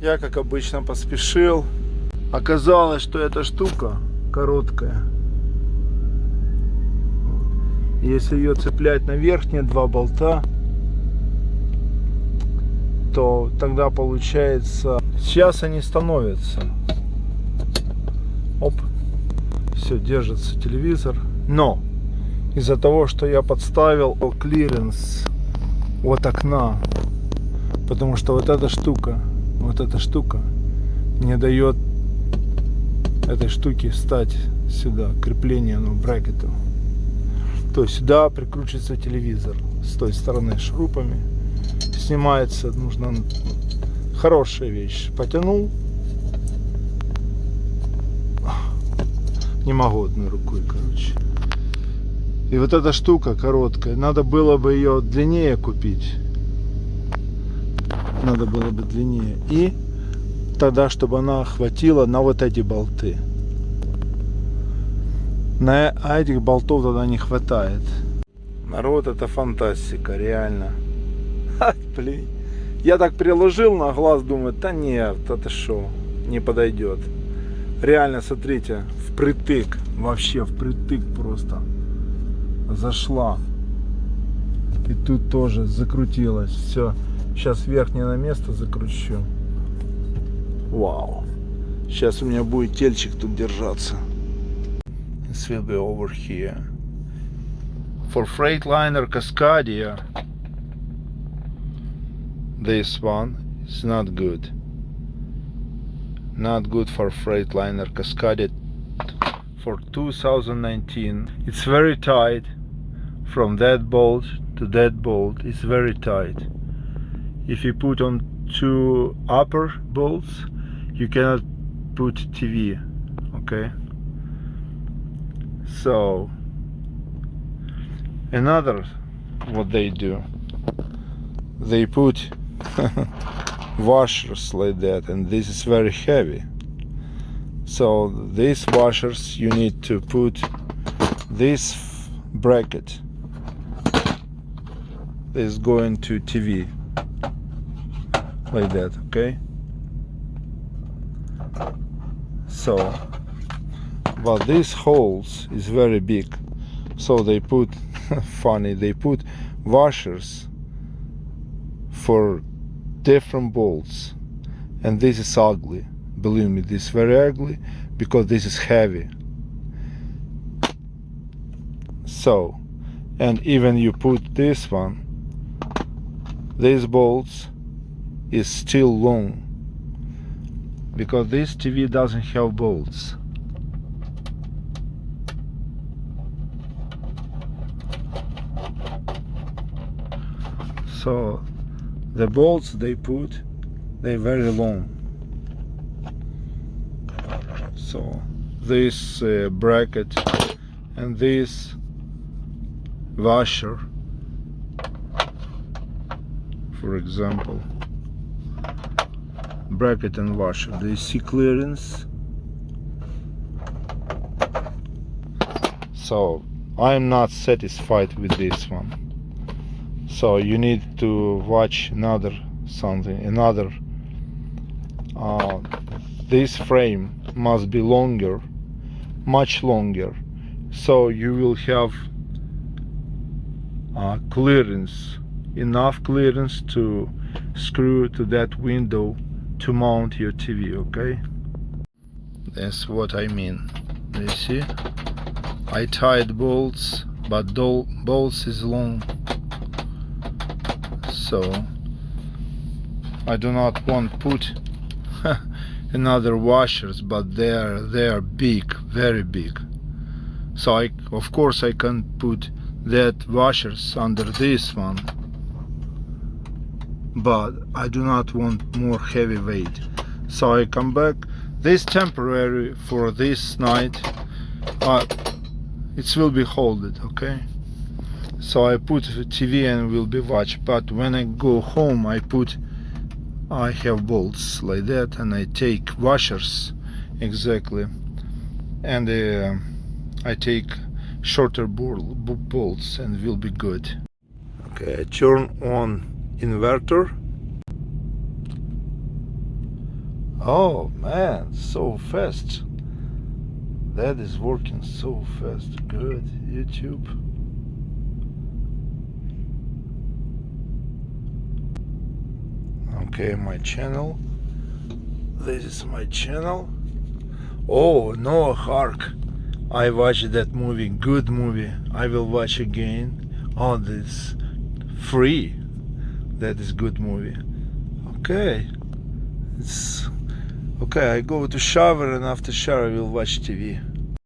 Я, как обычно, поспешил. Оказалось, что эта штука короткая. Если ее цеплять на верхние два болта, то тогда получается... Сейчас они становятся. Оп. Все, держится телевизор. Но из-за того, что я подставил клиренс от окна, потому что вот эта штука не дает этой штуке встать сюда, крепление, брекету. То есть сюда прикручивается телевизор с той стороны шурупами. Снимается, нужно, хорошая вещь. Потянул. Не могу одной рукой, короче. И вот эта штука короткая, надо было бы ее длиннее купить. Надо было бы длиннее. И тогда, чтобы она хватила на вот эти болты. На этих болтов тогда не хватает. Народ, это фантастика, реально. Блин. Я так приложил на глаз, думаю, да нет, это шо, не подойдет. Реально, смотрите, впритык, вообще впритык просто зашла. И тут тоже закрутилось. Все, сейчас верхнее на место закручу. Вау. Сейчас у меня будет тельчик тут держаться. This will be over here. For Freightliner Cascadia, this one is not good. Not good for Freightliner Cascadia for 2019. It's very tight. From that bolt to that bolt, it's very tight. If you put on two upper bolts, you cannot put TV. Okay. So another, what they do, they put washers like that, and this is very heavy. So these washers, you need to put this bracket. This is going to TV like that, okay? So, but these holes is very big, so they put funny, they put washers for different bolts, and this is ugly. Believe me, this is very ugly because this is heavy. So, and even you put this one, these bolts is still long because this TV doesn't have bolts. So the bolts they put, they're very long. So this bracket and this washer, for example, bracket and washer, they see clearance. So I'm not satisfied with this one. So you need to watch another this frame must be longer, much longer, so you will have clearance, enough clearance to screw to that window to mount your TV, okay? That's what I mean. You see, I tied bolts, but bolts is long, so I do not want to put another washers, but they are big, very big. So of course I can put that washers under this one, but I do not want more heavy weight. So I come back. This temporary for this night, it will be holded, okay? So I put TV and will be watched, but when I go home I have bolts like that, and I take washers exactly, and I take shorter bolts and will be good. Okay, I turn on inverter. Oh man, so fast. That is working so fast. Good, YouTube. Okay, my channel. This is my channel. Oh, no, Hark. I watched that movie, good movie. I will watch again. Oh, this free. That is good movie. Okay. It's okay. I go to shower and after shower I will watch TV.